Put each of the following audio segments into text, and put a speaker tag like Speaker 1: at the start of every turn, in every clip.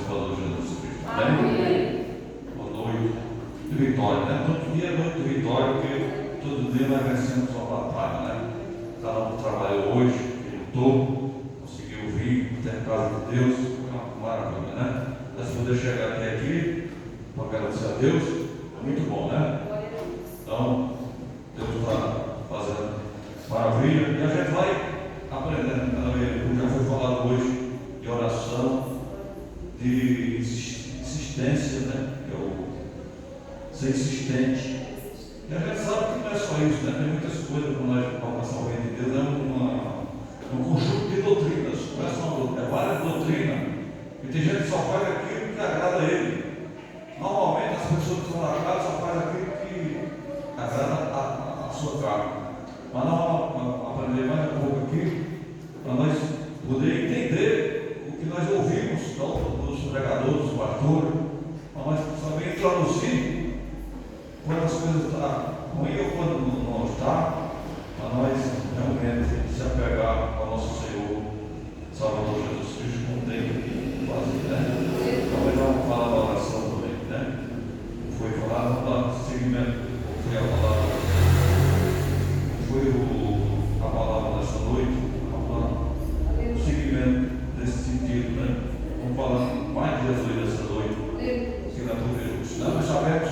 Speaker 1: Salvador Jesus Cristo. Amém? Boa noite de vitória, né? Todo dia é noite de vitória, porque todo dia nós vencemos uma batalha, né? Cada um trabalhou hoje, que lutou, conseguiu vir até a casa de Deus, foi uma maravilha, né? Mas poder chegar até aqui, para agradecer a Deus, é muito bom, né? Então, Deus está fazendo maravilha, e a gente vai aprendendo. Já foi falado hoje de oração, de insistência, né? Que é o ser insistente. E a gente sabe que não é só isso, né? Tem muitas coisas para nós alcançar o reino de Deus, é um conjunto de doutrinas, não é só várias doutrinas. E tem gente que só faz aquilo que agrada a ele. Normalmente as pessoas que estão na casa só fazem aquilo que agrada a sua carne. Mas nós vamos aprender mais um pouco aqui, para nós poder entender o que nós ouvimos dos pregadores, dos pastores, para nós saber traduzir quando as coisas estão ruins ou quando não está, para nós realmente se apegar ao nosso Senhor Salvador Jesus Cristo, como tem que fazer, né? Talvez vamos falar da oração também, né? Foi falado, vamos dar seguimento, foi a palavra, a palavra dessa noite, o seguimento desse sentido, né? Vamos falar mais de Jesus dessa noite, que na dúvida nós sabemos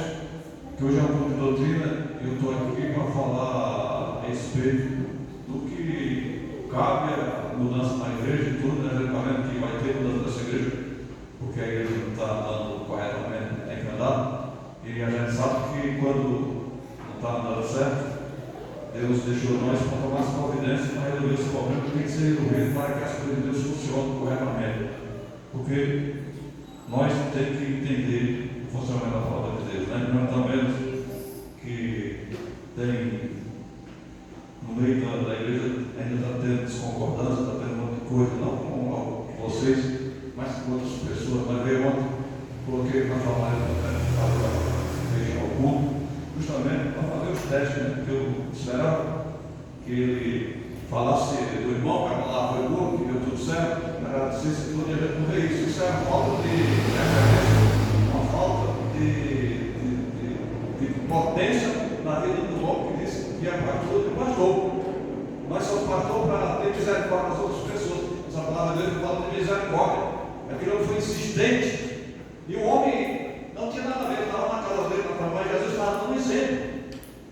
Speaker 1: que hoje é um culto de doutrina e eu estou aqui para falar a respeito do que cabe a mudança na igreja e tudo, né? Lembrando que vai ter mudança nessa igreja, porque a igreja não está andando corretamente, tem que andar, e a gente sabe que quando não está andando certo, Deus deixou nós para tomar as providências para resolver esse problema que tem que ser resolvido para que as coisas de Deus funcionem corretamente. Porque nós temos que entender o funcionamento da palavra de Deus, né? Nós também que tem no meio da igreja ainda está tendo desconcordância, está tendo muita coisa, não com vocês, mas com outras pessoas. Mas veio ontem, coloquei para falar para o culto, justamente para fazer os testes, né? Porque eu esperava que ele falasse do irmão, que a palavra foi boa, que deu tudo certo, agradecesse todo dia por isso. Isso é uma falta de referência, uma falta de potência na vida do homem que disse que é pastor e pastor. Mas sou pastor para ter misericórdia das outras pessoas. Essa palavra de Deus fala de misericórdia. Aquilo foi insistente. E o homem não tinha nada a ver, estava na casa dele, mas Jesus estava dando um exemplo.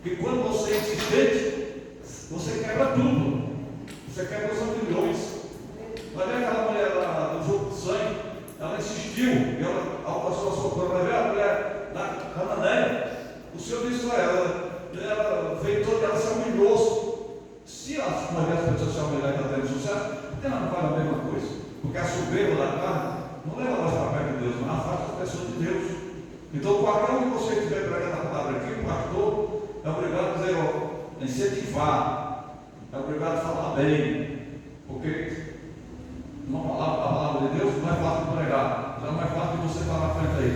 Speaker 1: Que quando você é insistente, você quebra tudo. Você quebra os ambilhões. Vai ver aquela mulher lá do jogo de sangue, ela insistiu, e ela alcançou a sua cura. Vai ver a mulher da Cananeia. O Senhor disse para ela veio toda, ela se humilhou. Se as mulheres pessoas se humilharem e está tendo sucesso, ela não faz a mesma coisa. Porque a soberba da carne não leva nós para perto de Deus, mas afasta as pessoas de Deus. Então, qualquer um que você estiver pregando a palavra aqui, o pastor é obrigado a dizer, incentivar, é obrigado a falar bem, porque a palavra de Deus não é fácil de pregar, não é mais fácil de você estar na frente aí.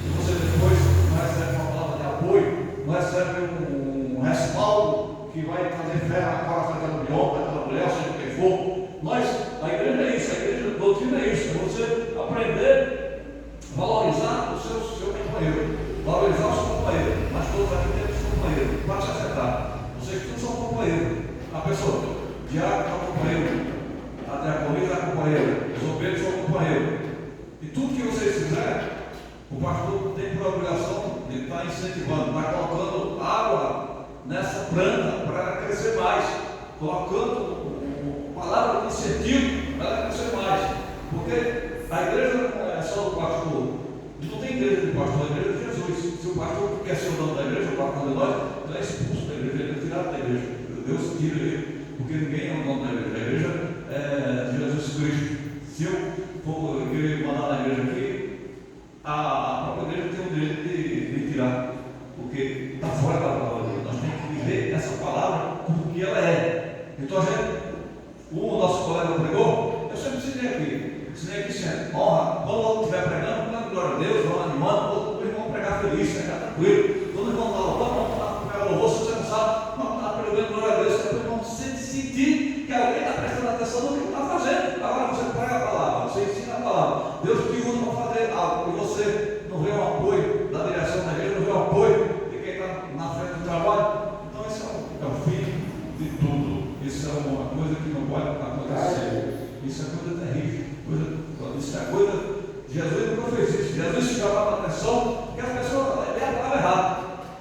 Speaker 1: E você depois não recebe uma palavra de apoio, não recebe um respaldo que vai trazer fé na cara daquela mulher, daquela mulher, seja o que for. A igreja é isso, a igreja, a doutrina é isso, é você aprender a valorizar o seu companheiro, valorizar o seu companheiro, mas todos aqui temos companheiro, para te acertar. Vocês todos são companheiros. A pessoa, o diácono é companheiro, a diaconisa é companheiro, os obreiros são companheiros. E tudo que vocês fizerem, o pastor tem por obrigação de estar incentivando, está colocando água nessa planta para ela crescer mais, colocando palavra de incentivo para ela crescer mais. Porque a igreja não é só do pastor. Não tem igreja de pastor, a igreja de Jesus. Se o pastor quer ser o dono da igreja, o pastor de nós, ele é expulso da igreja, ele é tirado da igreja. Deus tira ele, porque ninguém é o dono da igreja. A igreja é de Jesus Cristo. Se eu for querer mandar na igreja aqui, a própria igreja tem o direito de tirar, porque está fora da palavra de Deus. Nós temos que viver essa palavra como que ela é. Então, o nosso colega pregou, eu sempre ensinei aqui sempre, honra, quando o outro estiver pregando, dando glória a Deus, vamos animando, o irmão pregar feliz, ficar tranquilo. Quando o irmão está louvando, vamos pegar louvor, se você não sabe, vamos estar pregando glória a Deus, para o irmão sentir que alguém está prestando atenção no que está fazendo. Agora você prega a palavra, você ensina a palavra, Deus te usa para fazer coisas. Jesus nunca fez isso. Jesus chamava a atenção que as pessoas lêem a palavra errada.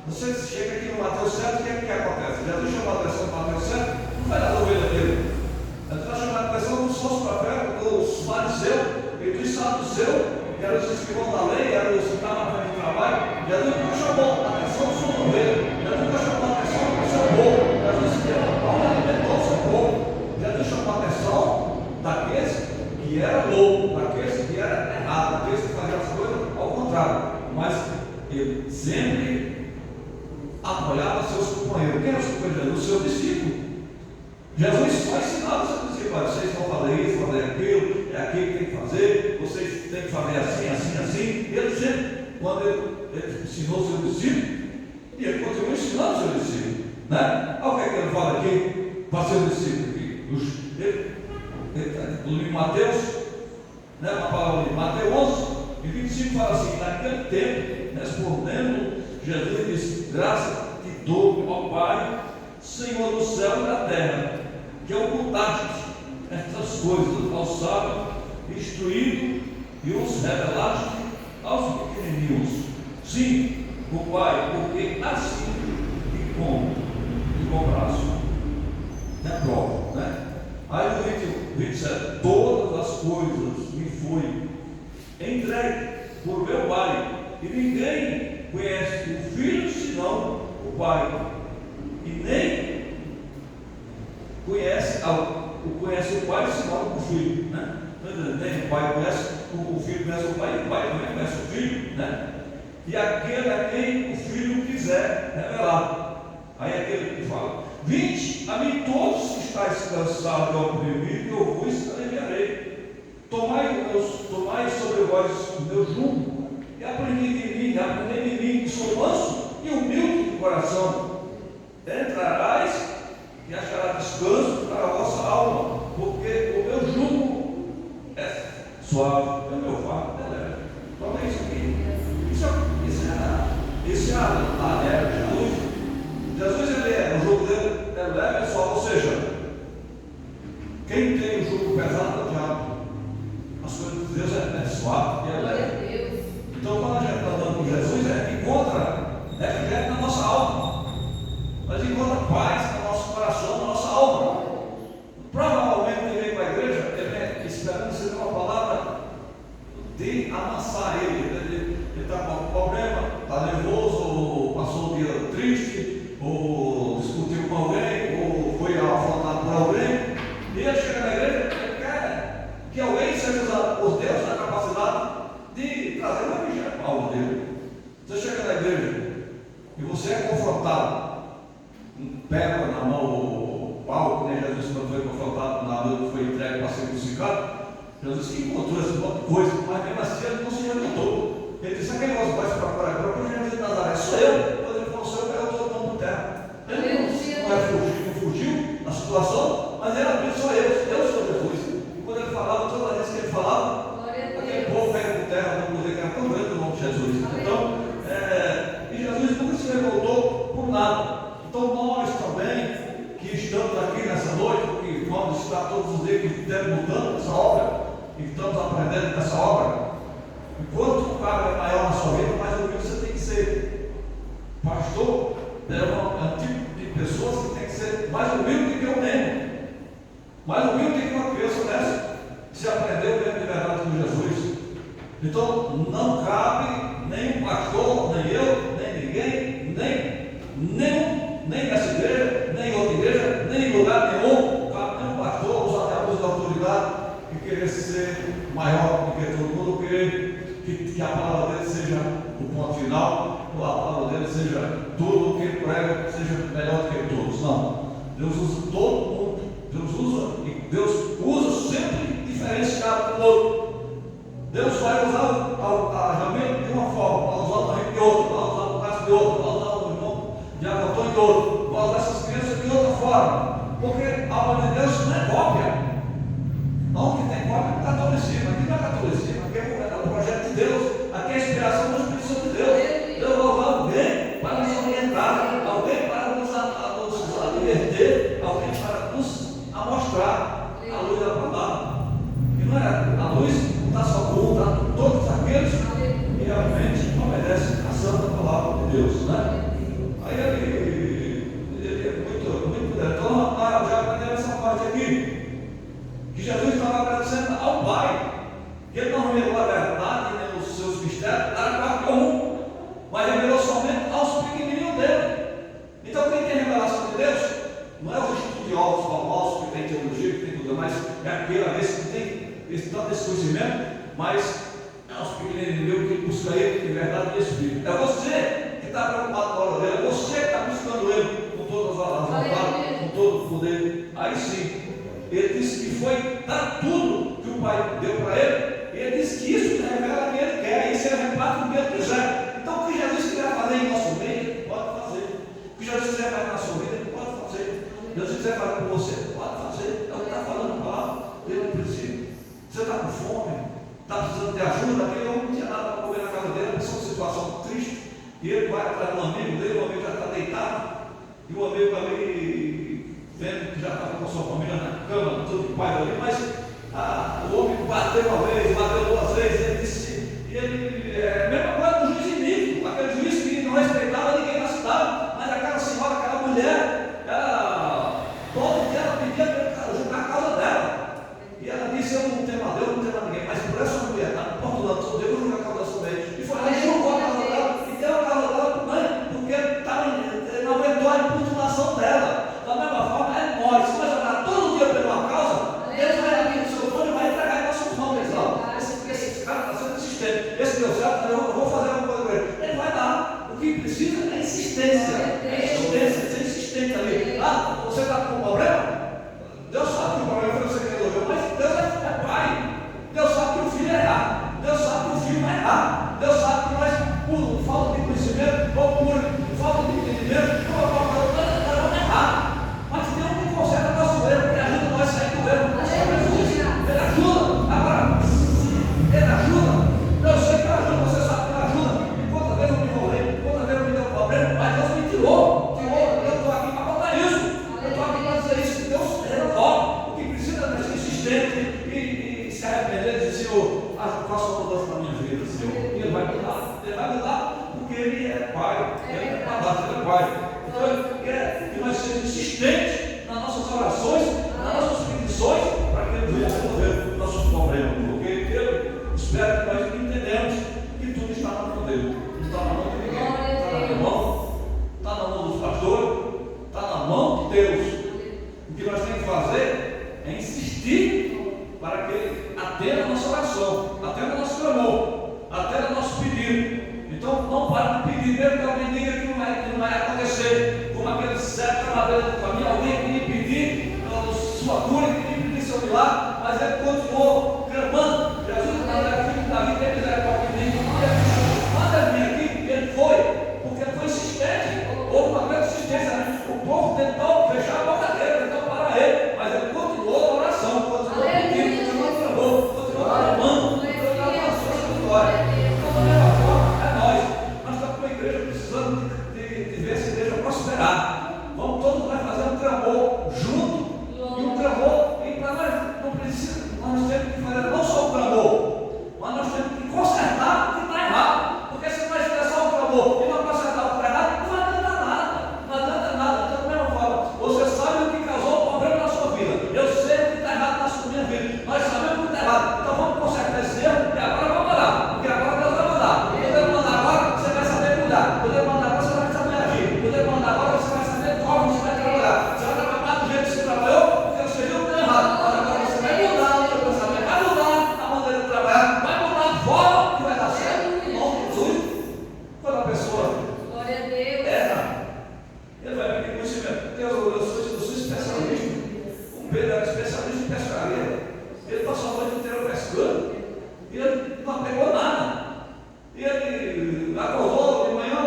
Speaker 1: Você chega aqui no Mateus 7, o que é que acontece? Jesus chamou a atenção no Mateus 7, não foi das ovelhas dele. Ele está chamando a atenção dos falsos profetas, dos fariseus e dos saduceus, que eram os escrivãos da lei, eram os que estavam na frente do trabalho. Jesus nunca chamou a atenção do seu ovelha. Jesus nunca chamou a atenção do seu povo. Jesus alimentou o seu povo. Jesus chamou a atenção daqueles que eram loucos, daqueles que eram errados, daqueles que faziam as coisas ao contrário. Mas ele sempre apoiava seus companheiros. Quem eram os companheiros? Os seus discípulos. Jesus só ensinava os seus discípulos: vocês vão fazer isso, fazer aquilo, é aquilo que tem que fazer, vocês têm que fazer assim, assim, assim. Ele sempre, quando ele ensinou os seus discípulos, e ele continua ensinando os seus discípulos, né? Olha o que é que ele fala aqui para seus discípulos aqui. Em Mateus, né, uma palavra de Mateus 11 e 25 fala assim: naquele tempo, respondendo, Jesus disse: graças te dou, ó Pai, Senhor do céu e da terra, que ocultaste estas coisas aos sábios, instruídos, e os revelaste aos pequeninos. Sim, o Pai, porque assim e com braço, é prova, né? Aí no 27, todas as coisas me foi entregue por meu Pai, e ninguém conhece o Filho senão o Pai, e nem conhece o Pai senão o Filho, né? Nem o Pai conhece o Filho, conhece o Pai, e o Pai também conhece o Filho, né? E aquele a quem o Filho quiser revelar. Aí aquele que fala: vinde a mim todos que estáis cansados e oprimidos, e eu vos aliviarei. Tomai sobre vós o meu jugo, e aprendei de mim, que sou manso e humilde de coração. Entrarás e achará descanso para a vossa alma, porque o meu jugo é suave, e o meu fardo é leve. Então é isso aqui. Isso é a leve de Jesus. Jesus, o jugo dele é leve e suave, ou seja, quem tem o jugo pesado é o diabo. As coisas de Deus é suave e é leve. Então quando a gente está andando com Jesus, encontra refrigério na nossa alma. Mas encontra paz no nosso coração, na nossa alma. Provavelmente ele vem para a igreja, ele vem esperando receber uma palavra de amansar ele. Ele está com algum problema, está nervoso, ou passou um dia triste, ou discutiu com alguém, ou foi afrontado por alguém. E ele chega na igreja, ele quer que alguém seja usado por Deus na capacidade de trazer uma vigília para a alma dele. Você chega na igreja e você é confrontado, pedra na mão, o pau, que nem Jesus quando foi confrontado na noite, foi entregue para ser crucificado. Jesus encontrou esse monte de coisa, mas mesmo assim ele não se revoltou. Ele disse: aquele negócio vai se procurar agora, porque Jesus de Nazaré sou eu. Quando ele falou sou eu, pegou todo mundo por terra. Ele não fugiu da situação, mas ele abriu: sou eu sou Jesus. E quando ele falava, toda vez que ele falava, aquele povo pega por terra, não poder, que era tão grande o nome de Jesus. Então, e Jesus nunca se revoltou por nada. Então nós também, que estamos aqui nessa noite, que vamos estar todos os dias lutando nessa obra, e estamos aprendendo nessa obra, enquanto o cara é maior na sua vida, mais humilde você tem que ser. Pastor é um tipo de pessoas que tem que ser mais humilde que eu mesmo, mais humilde que uma criança dessa, que se aprendeu mesmo de verdade com Jesus. Então não cabe nem um pastor, nem eu, nem ninguém, nem nessa igreja, nem em outra igreja, nem em lugar nenhum, cabe nem um pastor usar de abuso de autoridade e querer ser maior do que todo mundo, querer que a palavra dele seja o ponto final, ou a palavra dele seja tudo o que ele prega, seja melhor do que todos. Não. Deus usa todo mundo, Deus usa sempre diferenciado do outro. Deus vai usar a Jamil de uma forma, vai usar o Henrique de outra, vai usar o Cássio de outra, vai usar o irmão de Antônio de outro, vai usar essas crianças de outra forma, porque a obra de Deus não é cópia. Não, que tem cópia é catolicismo, aqui não é catolicismo, aqui é o projeto de Deus, aqui é a inspiração do Espírito Santo de Deus. Deus vai usar alguém para nos orientar, alguém para nos libertar, alguém para nos amostrar a luz da palavra. E não é a luz, não está só com esquecimento, mas é os pequeninos meu que busca Ele em verdade e espírito. É você que está preocupado com a hora dele, é você que está buscando Ele com todas as vontades, com todo o poder. Aí sim, Ele disse que foi dar tudo que o Pai deu para Ele. Ele disse que isso revela o que Ele quer, isso Ele reparte o que Ele quiser. Então, o que Jesus quiser fazer em nosso meio, Ele pode fazer. O que Jesus quiser fazer na sua vida, Ele pode fazer. Jesus quiser fazer com você, Ele pode fazer. É o que está falando a palavra. Ele não precisa. Você está com fome, está precisando de ajuda. Aquele homem não tinha nada para comer na casa dele, uma situação triste. E ele vai atrás de um amigo dele, o amigo já está deitado. E o amigo ali, vendo que já estava com a sua família na cama, tudo de paz ali, mas o homem bateu uma vez, bateu duas vezes, ele disse, e ele, mesma coisa do juiz iníquo, aquele juiz que não respeitava ninguém na cidade, mas aquela senhora, aquela mulher, todo dia ela pedia para ele julgar a causa dela, e ela disse, eu não temo a Deus, não temo a ninguém, mas por essa mulher, está importunando todo Deus, eu vou julgar a causa dessa mulher, e foi lá e julgou a causa dela, e deu a causa dela, porque não aguentou a importunação dela. Da mesma forma, é nós, se nós orar todo dia por uma causa, Deus vai aqui no seu trono e vai entregar em nossos mãos. Esse cara está sendo insistente. Esse Deus certo, eu vou fazer alguma coisa com ele. Ele vai dar. O que precisa é insistência. Ser insistente ali. Você está com um problema? Deus sabe que o problema foi você que resolveu, mas Deus é pai. Deus sabe que o filho é errar. Deus sabe que o filho vai errar. Deus sabe que nós, por falta de conhecimento, ou por falta de entendimento, vamos errar. Mas Deus não conserta nosso erro, Ele ajuda nós a sair do erro. Ele ajuda. Agora, Ele ajuda. Eu sei que Ele ajuda, você sabe que Ele ajuda. E quantas vezes eu me enrolei, quantas vezes eu me deu um problema, mas Deus me tirou. Eu estou aqui para contar isso. Eu estou aqui para dizer isso. Deus resolve. O que precisa é ser insistente e se arrepender e dizer, Senhor, faça uma mudança na minha vida, Senhor. E Ele vai mudar. Ele vai mudar porque Ele é Pai. Ele é padrasto, Ele é Pai. Então Ele quer que nós sejamos insistentes nas nossas orações, nas nossas petições, para que Ele venha resolver nossos problemas. Porque Ele espera que nós entendamos que tudo está na mão dele. Não está na mão de ninguém. Está na minha mão, está na mão dos pastores, está na mão de Deus. O que nós temos que fazer é insistir para que Ele atenda a nossa oração, atenda o nosso clamor, atenda o nosso pedido. Então não para de pedir, mesmo que alguém diga que não vai acontecer, como aquele certo trabalhador do caminho, alguém queria pedir sua cura, queria pedir seu milagre, mas ele continuou clamando. Jesus, filho de Davi, tem misericórdia de mim. Manda vir aqui, ele foi, porque ele foi insistente. Houve uma grande insistência, né? O povo tentou fechar a boca dele, tentou parar ele, mas ele continuou na oração, continuou pedindo, continuou clamando, continuou clamando, continuou na sua vitória. Precisando de ver essa igreja prosperar. Vamos todos nós fazer um clamor junto, e um clamor, e para nós não precisa, nós temos que fazer não só o clamor, mas nós temos que consertar o que está errado. Porque se nós fizer só o clamor e não consertar o que está errado, não adianta nada. Não adianta nada. Então, da mesma forma, você sabe o que causou o problema na sua vida. Eu sei o que está errado na minha vida. Nós sabemos o que está errado. Então vamos consertar esse erro e agora vamos orar. Porque agora Deus vai mandar. E Deus mandar agora, você vai saber cuidar. Quando Ele mandar agora, você vai saber agir. Quando Ele mandar agora, você vai saber como você vai trabalhar. Você vai trabalhar do jeito que você trabalhou, porque você viu que está errado. Mas agora você vai mudar o seu pensamento, vai mudar a maneira de trabalhar, vai mudar a forma que vai dar certo. Em nome de Jesus. Quando a pessoa erra, ele vai pedir conhecimento. Deus, eu sou especialista. O Pedro era especialista em pescaria. Ele passou a noite inteira pescando e ele não pegou nada. E ele acordou de manhã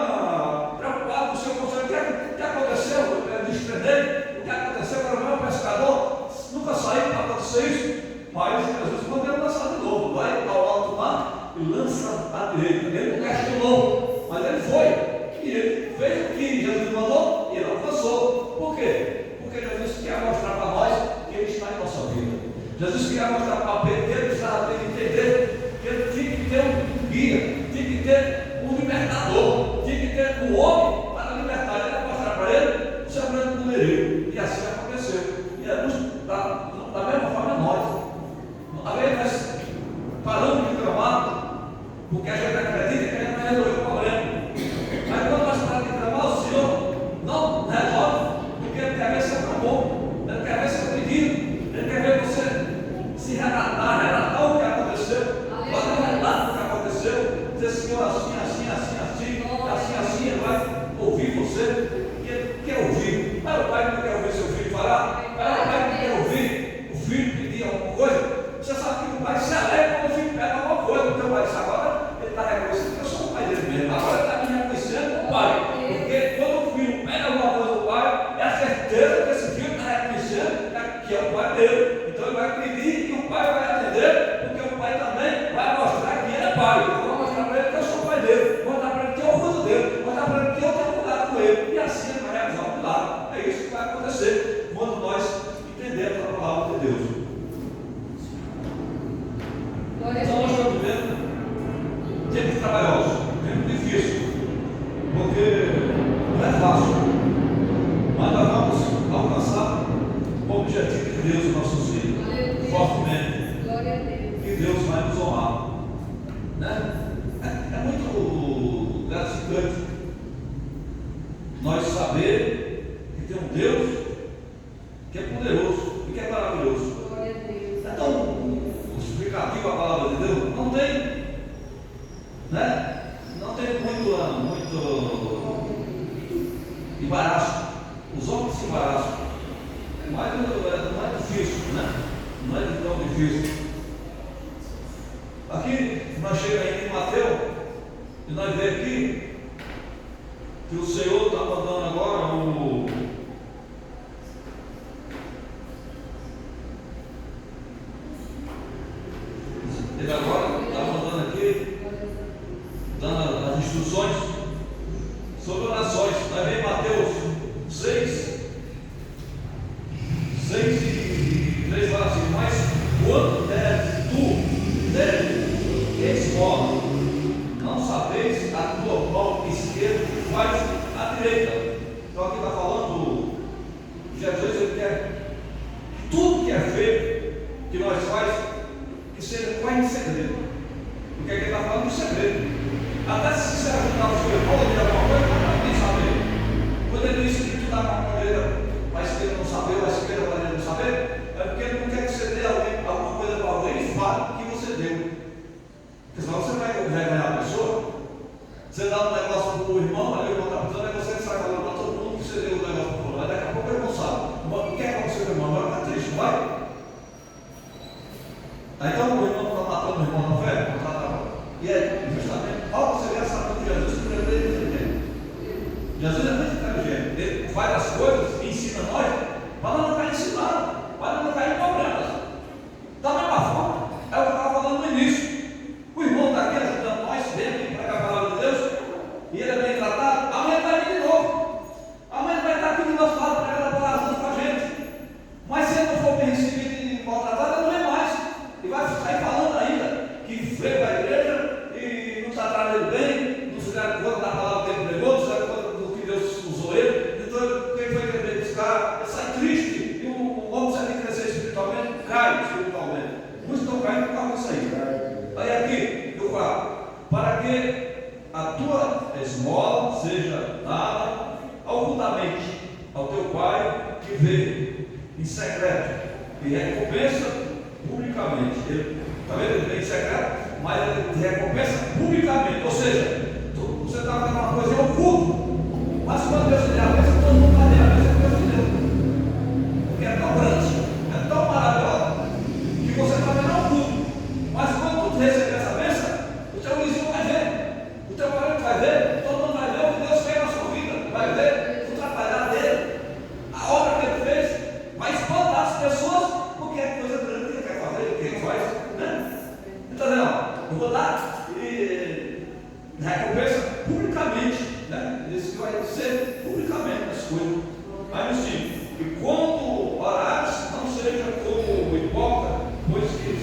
Speaker 1: preocupado com o seu conselho. O que aconteceu? Eu desprendei. O que aconteceu? Era o meu pescador. Nunca saiu para acontecer isso. Mas Jesus mandou ele lançar de novo. Vai ao alto mar e lança à direita. Ele não questionou, mas ele foi. E ele fez o que Jesus mandou e ele alcançou. Por quê? Porque Jesus quer mostrar para nós que Ele está em nossa vida. Jesus quer mostrar para Pedro que ele precisava ter que entender que ele tinha que ter um guia, tinha que ter um libertador, tinha que ter um homem para libertar. Ele vai mostrar para ele o seu grande poderio. E assim aconteceu. E da mesma forma nós. Às vezes nós paramos de clamar porque a gente acredita que a gente vai resolver o problema. Mas quando nós paramos de clamar, o Senhor não resolve, porque Ele quer ver seu clamor, Ele quer ver seu pedido, Ele quer ver você se relatar o que aconteceu. aconteceu assim, ele vai ouvir você, ele quer ouvir. Mas o pai não quer ouvir seu filho falar, mas o pai não quer ouvir o filho pedir alguma coisa. Você sabe que o pai se alegra quando o filho pede alguma coisa, porque o pai disse: agora ele está reconhecendo que eu sou o pai dele mesmo, agora ele está me reconhecendo o pai. Porque quando o filho pede alguma coisa do pai, é a certeza que esse filho está reconhecendo que é o pai dele. Então ele vai pedir e o pai vai atender, porque o pai também vai mostrar que ele é pai. Eu vou mostrar para ele que eu sou o pai dele, vou mostrar para ele que eu orgulho dele, vou mostrar para ele que eu tenho cuidado com ele. E assim ele vai realizar um milagre. É isso que vai acontecer quando nós entendemos a palavra de Deus. Então nós estamos vivendo tempo trabalhoso, tempo difícil, porque não é fácil, mas nós vamos alcançar o objetivo de Deus em nossos filhos, fortemente, que Deus vai nos honrar, né? É muito gratificante nós saber que tem um Deus que é poderoso e que é maravilhoso. É tão explicativo a palavra de Deus, não tem, né? Não tem muito embaraço. Os homens se embaraçam, mas não é difícil, né? Não é tão difícil. Aqui nós chegamos ainda em Mateus e nós vemos aqui que o Senhor está mandando agora Ele agora está mandando aqui, dando as instruções sobre orações. Nós vemos Mateus 6 e 3 fala assim: mas quando deres esmola, não sabeis a tua mão esquerda faz a direita. Então aqui está falando Jesus, ele quer tudo que é feito, que nós faz, que seja quase em segredo. Porque aqui está falando de segredo. Até se você ajudar o seu irmão de alguma coisa, não tem saber. Quando ele disse que tu dá para a direita, mas que ele não saber, ou a esquerda para ele não saber, é porque ele não quer que você dê alguma coisa para alguém e fale que você deu. Porque senão você vai ganhar a pessoa. Você dá um negócio para o irmão, ali o irmão está precisando, aí você sai falando para todo mundo que você deu o negócio para o mas daqui a pouco ele não sabe. O que é que aconteceu com o irmão? Agora está triste, não vai? Aí então o irmão está matando o irmão na fé? E é justamente, ao você ver essa coisa de Jesus, que ele é inteligente. Jesus é muito inteligente. Ele faz as coisas e ensina nós, para não cair ensinando, para não cair em problemas. Da mesma forma, é o que eu estava falando no início. O irmão está aqui ajudando nós, vem aqui pregar a palavra de Deus, e ele é bem tratado. Amanhã ele vai vir de novo. Amanhã ele vai estar aqui do nosso lado pregando a palavra com a gente. Mas se ele não for bem recebido e maltratado, ele não vem mais. E vai sair falando ainda que veio para a igreja e não trataram ele bem, não se deram conta da palavra que ele pregou, não se deram conta do que Deus usou ele. Então, quem foi querer buscar, ele sai triste. E o homem sai de crescer espiritualmente, cai espiritualmente. Muitos estão caindo por causa disso aí. Aí aqui, eu falo, para que a tua esmola seja dada ocultamente ao teu pai que vê em secreto e recompensa publicamente. Ele, está vendo? Ele vem em secreto, mas ele recompensa publicamente. Ou seja, você está fazendo uma coisa em oculto, mas quando Deus te der a bênção, todo mundo vai ter a bênção que Deus te deu. Porque é tão grande, é tão maravilhosa, que você está vendo ao oculto. Mas quando tu receber essa bênção, o teu vizinho vai ver, o teu parente vai ver, todo mundo vai ver o que Deus fez na sua vida, vai ver o trabalhar dele, a obra que ele fez, vai espantar as pessoas, porque é coisa grande que ele quer fazer, o que ele faz, né? Então, não, eu vou dar recompensa publicamente, né? Ele disse que vai ser publicamente as coisas. Aí sim, e quando orares, não seja como o hipócrita, pois que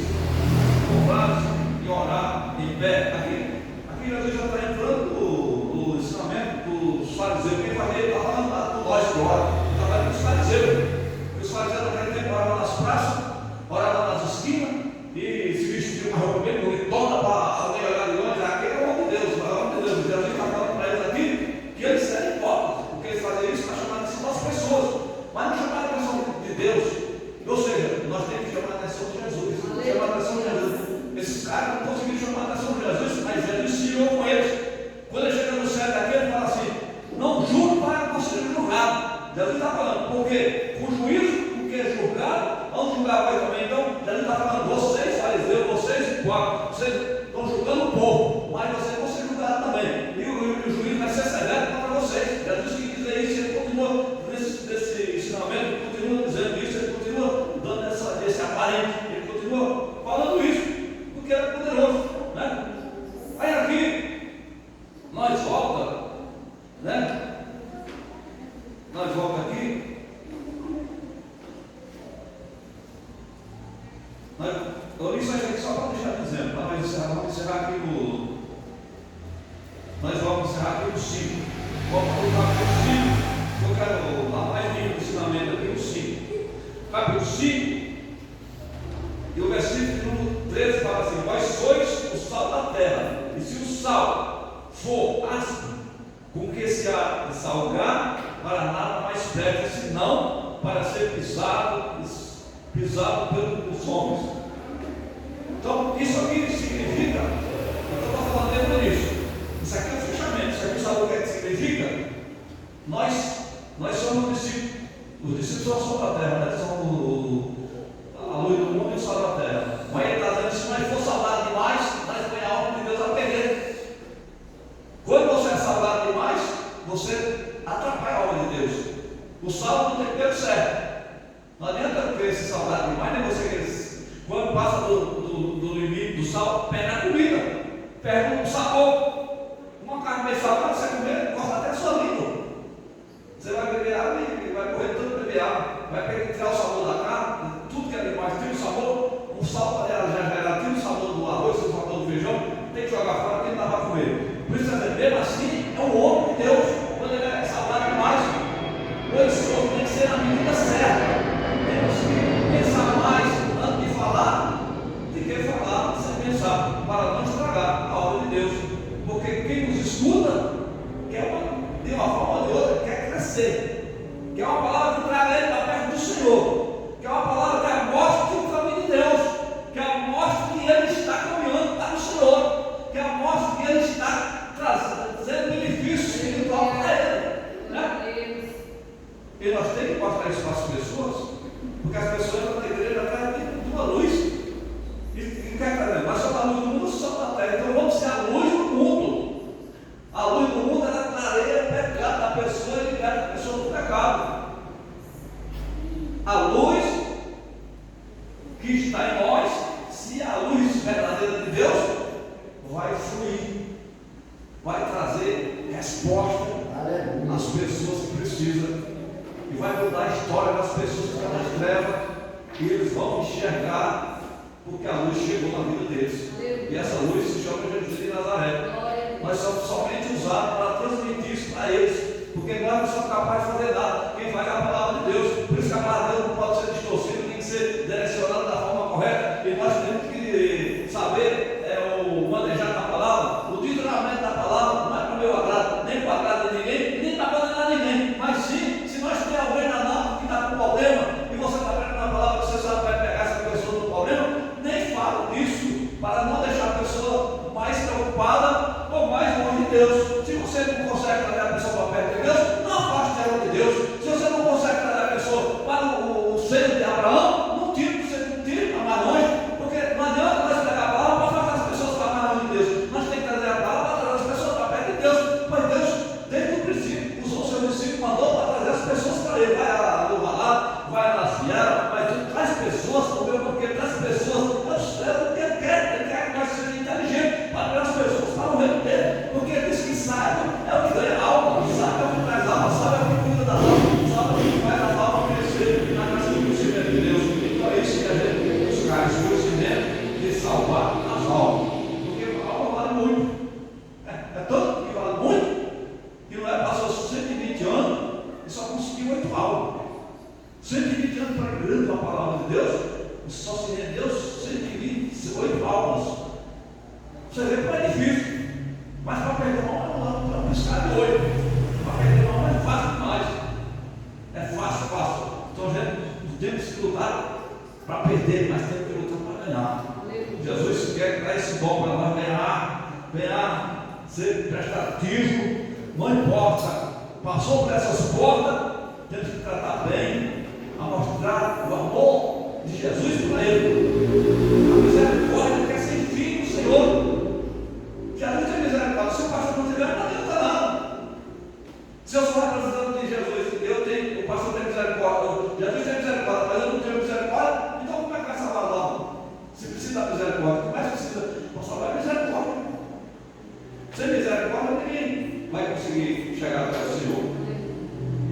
Speaker 1: comprados e orar em pé. Aqui Jesus já está entrando no ensinamento dos fariseus. Quem fazia, ele está falando com nós que ora, está falando dos fariseus. Os fariseus naquele tempo oravam nas praças, oravam nas esquinas e se vestiam uma roupa bem bonitona para alguém olhar de longe. Aquele é o homem de Deus, é o homem de Deus. Jesus está falando para eles aqui que eles eram hipócritas, porque eles faziam isso para chamar a atenção das pessoas, mas não chamar a atenção de Deus. Ou seja, nós temos que chamar a atenção de Jesus. Chamar a atenção de Jesus. Esses caras não conseguiram chamar a atenção de Jesus, mas Jesus ensinou com eles
Speaker 2: do povo, mas vocês vão ser julgados também. E o juiz vai ser severo contra vocês. Jesus que diz isso, ele continua nesse ensinamento, ele continua dizendo isso, ele continua dando esse aparente, ele continua falando isso, porque ele é poderoso, né? Aí aqui, nós volta, né? Nós volta aqui. Eu li isso aqui só para deixar dizendo, para vamos encerrar aqui no. Nós vamos encerrar aqui no 5. Vamos voltar aqui no 5. Eu quero dar mais um ensinamento aqui no 5. Capítulo 5. E o versículo número 13 fala assim: vós sois o sal da terra, e se o sal for ácido, com que se há de salgar, para nada mais presta, senão para ser pisado pelos homens. Então, isso aqui significa, eu estou falando dentro disso, isso aqui é o fechamento, isso aqui sabe o que significa? Nós somos discípulos, os discípulos são o sal da terra, né? São a luz do mundo e o sal da terra. Mas ele está dizendo que se nós for salgado demais, nós põe a alma de Deus a perder. Quando você é salgado demais, você atrapalha a obra de Deus. O sal não tem que ter certo. Não adianta querer se salgar demais, nem você querer. Quando passa do limite do sal, perde a comida, perde o sabor. Uma carne bem salgada, você comer, corta até a sua língua. Você vai beber água e vai correr tanto beber água, vai tirar o sabor da carne, tudo que é demais tira o sabor. O sal já tira o sabor do arroz, o sabor do feijão, tem que jogar fora, tem que dar para comer. Por isso, mesmo assim, é o homem de Deus. Quando ele é salgado demais, o esforço tem que ser na medida certa. Temos que pensar mais antes de falar, de que falar sem pensar, para não estragar a obra de Deus. Porque quem nos escuta, de uma forma ou de outra, quer crescer, quer uma palavra que traga ele para perto do Senhor, quer uma palavra que mostre o caminho de Deus, que mostre que ele está caminhando para o Senhor, que mostre que ele está trazendo benefício espiritual para ele, né? E nós temos que mostrar isso para as pessoas, porque as pessoas na igreja atrás de uma luz. E o que é que nós somos a luz do mundo, somos da terra. Então vamos ser a luz do mundo. A luz do mundo é a clareia o pecado da pessoa e liberta a pessoa do pecado. A luz que está em nós, se a luz verdadeira de Deus, vai fluir, vai trazer resposta às pessoas que precisam. E vai mudar a história das pessoas que estão nas trevas, e eles vão enxergar, porque a luz chegou na vida deles. E essa luz se chama Jesus de Nazaré. Nós somos somente usados para transmitir isso para eles, porque nós não somos capazes de fazer nada. Quem faz é a palavra de Deus. Por isso que a palavra de Deus não pode ser distorcida, tem que ser direcionada da forma correta. E nós temos que saber o manejar da palavra, o desdobramento da palavra. Não é para o meu agrado, nem para o agrado de ninguém, nem para condenar ninguém, mas sim, se nós temos alguém na nave que está com problema, e você está pregando a palavra, você sabe que vai pegar essa pessoa no problema, nem fala disso, para não deixar a pessoa mais preocupada ou mais longe de Deus. Se você não consegue trazer a pessoa para perto de Deus, não afaste ela de Deus. Se você não consegue trazer a pessoa para o seno de Abraão, não tire para mais longe, porque não adianta nós pegar a palavra para afastar as pessoas para mais longe de Deus. Nós temos que trazer a palavra para trazer as pessoas para perto de Deus. Mas Deus, desde o princípio, usou o seu discípulo, mandou para trazer as pessoas para ele. Vai a Luvalá, vai na Fiara, vai tudo, traz pessoas, porque traz pessoas. Ele quer que nós sejamos inteligentes para trazer as pessoas para o reino dele, porque ele diz que sabe é o que ganha alma, sabe é o que traz alma, sabe é o que cuida da alma, sabe é o que faz a alma crescer na graça do conhecimento de Deus. Então é isso que a gente tem que buscar, esse conhecimento de salvar as almas, porque a alma vale muito, é tanto que vale muito, que não é, passou 120 anos e só conseguiu 8 almas. 120 anos pregando a palavra de Deus, e só se rendeu 128 almas. Você vê como é difícil, mas para perder uma alma é um piscar de olho. Para perder uma alma é fácil demais. É fácil. Então a gente temos que lutar para perder, mas temos que lutar para ganhar. Jesus quer dar esse dom para nós ganhar, ser prestativo, não importa. Passou por essas portas, temos que tratar bem, a mostrar o amor de Jesus para ele. A misericórdia quer ser filho do Senhor.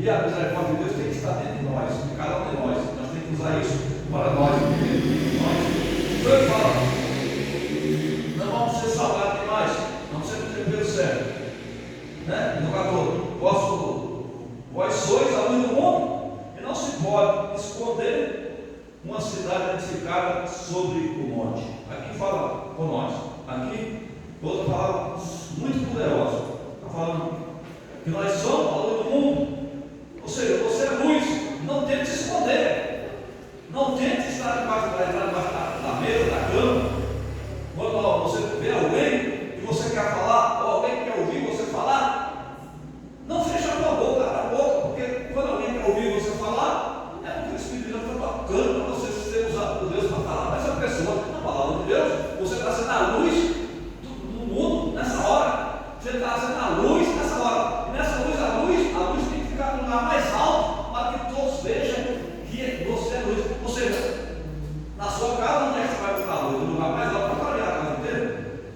Speaker 2: E a misericórdia de Deus tem que estar dentro de nós, de cada um de nós. Nós temos que usar isso para nós. Então ele fala: não vamos ser salgados demais, não ser o tempero certo. Né? No 14: vós sois a luz do mundo, e não se pode esconder uma cidade edificada sobre o monte. Aqui fala com nós. Aqui, outra palavra muito poderosa. Está falando que nós somos a luz do mundo. Ou seja, você é luz. Não tente se esconder. Não tente estar debaixo da mesa, da cama. Quando você vê alguém e você quer falar, ou alguém quer ouvir você falar, não fecha a tua boca, abre a boca, porque quando alguém quer ouvir você falar, é porque o Espírito Santo está tocando para você ser usado por Deus para falar. Mas a pessoa, na palavra de Deus, você está sendo a luz do mundo nessa hora. Você está sendo a luz nessa hora. E nessa luz, a luz tem que ficar no lugar mais alto para que todos vejam que você é luz. Ou seja, na sua casa, onde é que você vai botar a luz? No lugar mais alto para clarear a casa inteira.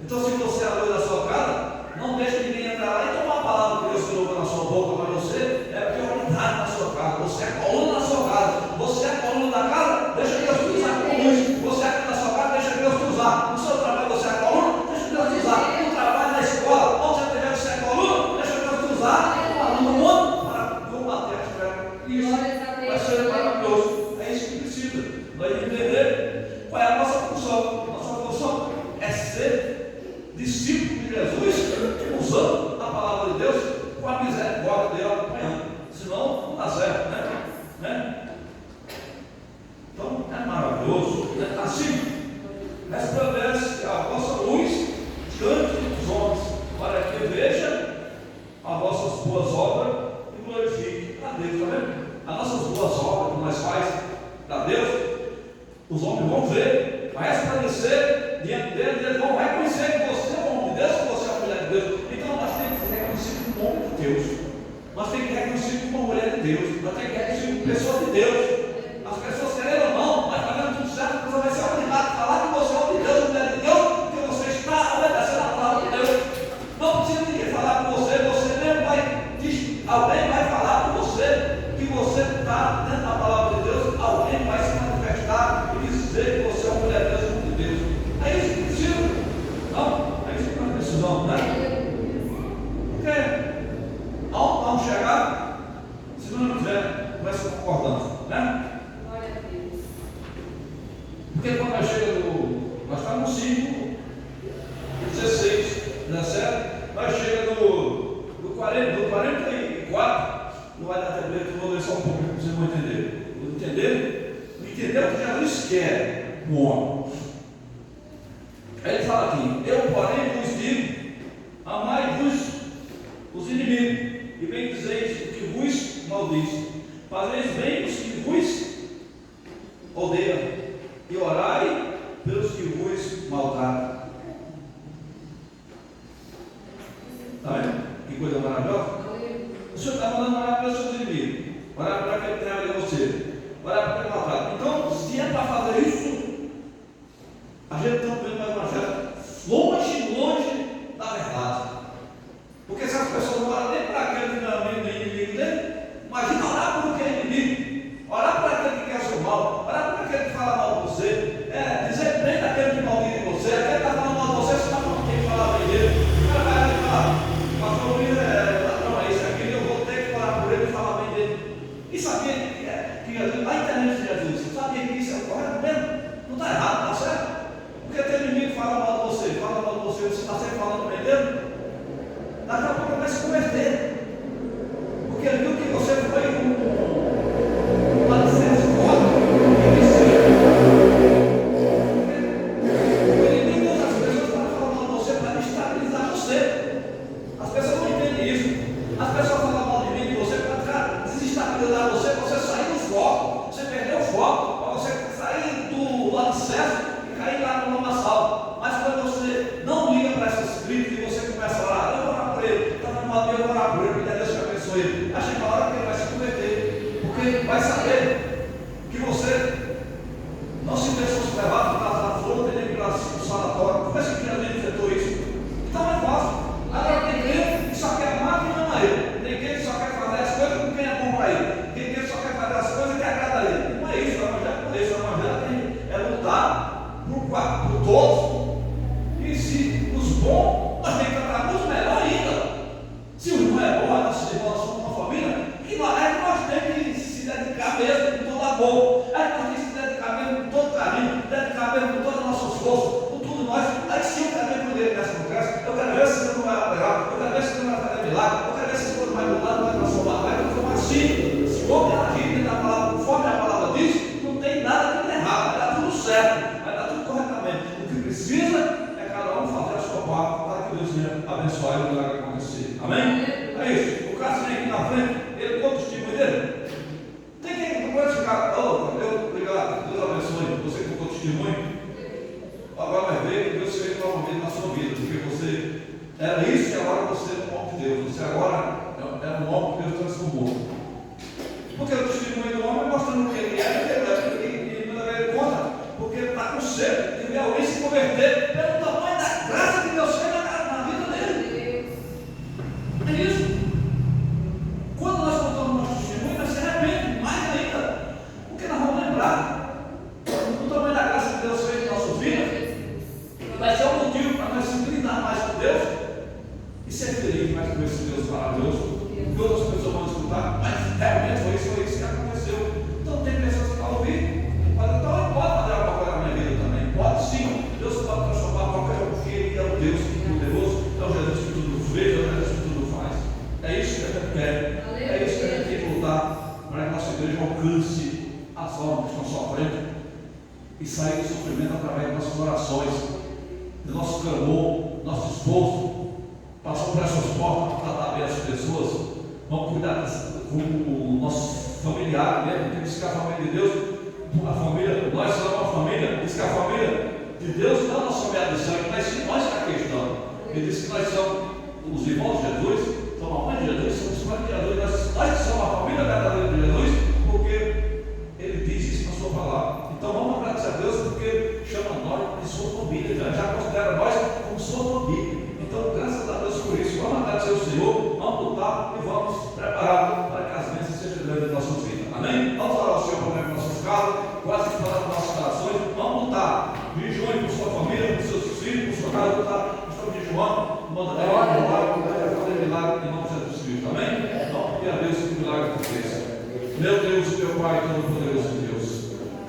Speaker 2: Então, se você é a luz da sua casa, não deixe ninguém entrar lá e tomar a palavra que Deus colocou na sua boca para você. É prioridade na sua casa. Você é a coluna na sua casa. Você é a coluna da casa, deixa Deus te usar como luz. Você é a coluna da sua casa, deixa Deus te usar. No seu trabalho, você é a coluna, deixa Deus te usar. No trabalho, na escola, onde você estiver, você é a coluna, deixa Deus te usar. No mundo, para combater as trevas. Isso vai ser maravilhoso. É isso que precisa. Nós entender qual é a nossa função. Nossa função é ser discípulo de Jesus, usando a palavra de Deus com a misericórdia dele acompanhando. Senão, não dá certo, né? Então, é maravilhoso. Assim, resplandece a vossa luz diante dos homens, para que vejam as vossas boas obras e glorifiquem a Deus. Está vendo? As nossas boas obras que nós fazemos para Deus, os homens vão ver, vai resplandecer diante deles, eles vão reconhecer que você é o homem de Deus, que você é a mulher de Deus. Então nós temos que reconhecer como homem de Deus, nós temos que reconhecer como uma mulher de Deus, nós temos que reconhecer como pessoa de Deus. As pessoas querendo ou não, mas fazendo tudo certo, a pessoa vai ser obrigada a falar que você é homem de Deus, mulher de Deus, porque você está obedecendo a palavra de Deus. Não precisa ninguém falar com você, você mesmo vai, alguém vai falar com você que você está dentro da palavra de Deus, alguém vai se manifestar e dizer que você é uma mulher de Deus, homem de Deus. É isso que precisa. Não, é isso que nós precisamos, né? Porque ao chegar, se não tiver com essa concordância, né? Porque quando nós chegamos nós estamos no 5, 16, 17, nós chegamos no 44, não vai dar tempo, eu vou ler só um pouco para vocês vão entender. Entendeu o que Jesus quer no homem. Aí ele fala aqui: eu, porém, vos digo, amai-vos os inimigos, e bendizeis o que vos maldiz, fazeis bem os que vos odeiam, e orai pelos que vos maltratam. Está vendo? Que coisa maravilhosa. O Senhor está mandando orar pelos seus inimigos, orar para aquele que tem a ver você, orar para aquele maltrato. Então, se é para fazer isso, a gente está vendo mais uma festa longe da verdade. Porque se as pessoas não oram nem para aquele que não é amigo nem inimigo dele, imagina orar por quem é inimigo, orar para aquele que quer seu mal, orar para aquele que fala mal de você, dizer bem daquele que maldiz você, aquele que está falando mal de você, você está falando quem fala bem dele. O cara vai falar: pastor Luiz ladrão, é isso aqui, eu vou ter que orar por ele e falar bem dele. E sabia que a internet de Jesus, sabia que isso é correto mesmo? Não está errado, está certo? Porque teu inimigo fala mal de você, você está sempre falando bem dele, daqui a pouco ele vai se converter, porque ele viu que você foi um alicerce forte, o inimigo usa as pessoas para falar mal de você, para destabilizar você. As pessoas não entendem isso. As pessoas falam mal de mim, de você, para desestabilizar você, para você sair do foco, você perdeu o foco, para você sair do alicerce e cair lá no lamaçal. Mas quando você não liga para essas críticas e você começa a orar: eu vou orar por ele, está dando mal de eu vou orar por ele, porque Deus que abençoe ele. Acha que a hora que ele vai se converter, porque ele vai saber que você não se deixou se levar por causa da flor, nem pelo salatório. Foi assim que a gente enfrentou isso. Então é fácil. Agora tem quem que só quer amar quem ama ele, tem quem que só quer fazer as coisas com quem é bom para venha abençoar e o milagre acontecer. Amém? É isso. O cara vem aqui na frente, ele conta o testemunho dele. Tem que, não pode ficar, obrigado, Deus abençoe, você que contou o testemunho. Agora vai ver que Deus fez novamente na sua vida, porque você era isso e agora você é um homem de Deus. Você agora é um homem que Deus transformou. Porque o testemunho do homem mostrando o que ele é, e não deve ele conta, porque ele está com sede de ver alguém se converter pelo tamanho da graça que Deus fez na vida dele. É isso. Quando nós contamos nosso testemunho, nós se arrependemos mais ainda, porque nós vamos lembrar do tamanho da graça que Deus fez em nossas vidas. Vai ser um motivo para nós se brindar mais com Deus e ser feliz mais com esse Deus maravilhoso. Que outras pessoas vão escutar, mas realmente foi isso que aconteceu. Então tem pessoas que vão ouvir, mas então ele pode fazer alguma coisa na minha vida também. Pode sim, Deus pode transformar qualquer um, porque Ele é o Deus poderoso, é o Jesus que tudo vê, é o Jesus que tudo faz. É isso que a gente quer, é isso que a gente tem que lutar para que a nossa igreja alcance as almas que estão sofrendo e sair do sofrimento através das nossas orações, do nosso clamor, nosso esforço. Passamos por essas portas para tratar bem as pessoas. Vamos cuidar com o nosso familiar mesmo. Tem que dizer que a família de Deus, a família, nós somos uma família. Diz que a família de Deus não é nossa família de sangue, mas sim nós que é questão. Ele disse que nós somos os irmãos de Jesus, somos a mãe de Jesus, somos os filhos de Jesus. Nós que somos a família verdadeira de Jesus, porque Ele diz isso na sua palavra. Então vamos agradecer a Deus, porque chama nós de sua família, já considera nós como sua família. Então, graças a Deus por isso, vamos agradecer ao Senhor, vamos lutar e vamos preparar para que as bênçãos sejam grandes em nossas vidas. Amém? Vamos orar ao Senhor por meio de nossas casas, quase que para as nossas orações. Vamos lutar. Jejuem por sua família, por seus filhos, por sua casa. Estamos jejuando, manda fazer milagre em nome de Jesus Cristo. Amém? Vamos pedir a Deus que o milagre aconteça. Meu Deus, meu Pai, todo-poderoso Deus,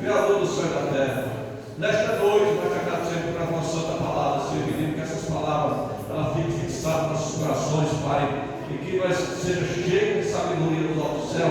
Speaker 2: Criador do céu e da terra, nesta noite nós te agradecemos pela tua santa palavra, Senhor, pedimos que essas palavras ela fique fixada nos nossos corações, Pai, e que nós sejamos cheios de sabedoria do alto céu,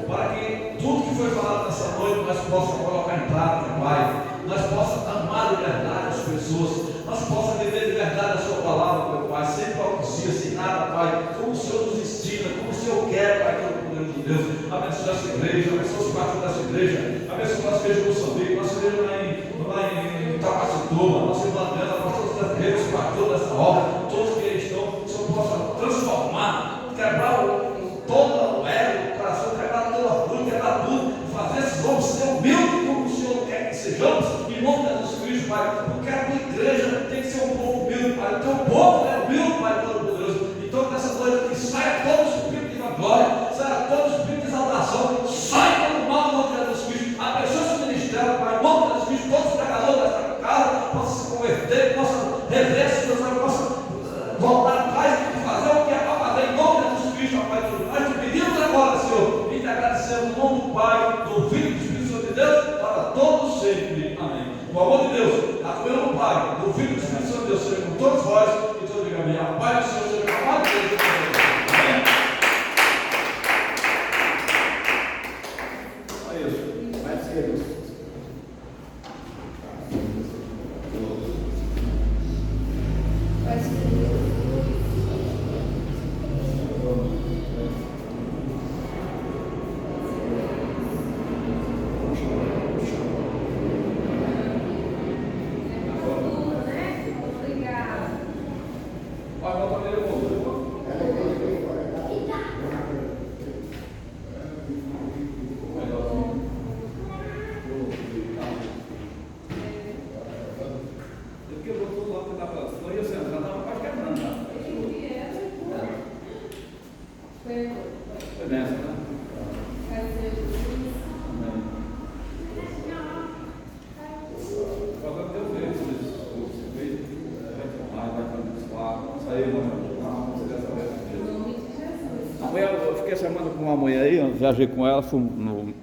Speaker 2: para que tudo que foi falado nessa noite nós possamos colocar em prática, Pai, nós possamos amar de verdade as pessoas, nós possamos viver de verdade a sua palavra, meu Pai, sem hipocrisia, sem nada, Pai, como o Senhor nos ensina, como o Senhor quer, Pai, todo poder de Deus. Abençoe essa igreja, abençoe os pastores dessa igreja, abençoe a nossa igreja de Moçambique, nossa igreja lá em Itapacituba, nossa irmã Adriana, pastores da igreja, os pastores dessa obra, todos que estão, que o Senhor possa transformar, quebrar todo o ego, o coração, quebrar todo o orgulho, quebrar tudo, fazer esses homens ser humildes como o Senhor quer que sejamos, em nome de Jesus Cristo, Pai, porque a tua igreja tem que ser um povo humilde, Pai, o teu povo é humilde, Pai, todo-poderoso. Então, nessa noite, que saia todo o espírito de glória, saia todo o espírito de exaltação, saia todo o mal em nome de Jesus Cristo, abençoe esse ministério, Pai, em nome de Jesus Cristo, todos os pregadores dessa casa possam se converter, possam rever se Deus possam voltar atrás e fazer o que é para fazer em nome de Jesus Cristo, Pai, tudo. Nós te pedimos agora, Senhor, e te agradecemos no nome do Pai, do Filho e do Espírito Santo de Deus, para todos sempre. Amém. O amor de Deus, a comunhão do Pai, do Filho e do Espírito Santo de Deus, seja com todos vós e todos digam amém. A paz do Senhor seja com a paz de Deus. Amém. É isso. Vai ser isso.
Speaker 3: Amanhã eu fiquei semana com uma mulher aí, eu viajei com ela, fui no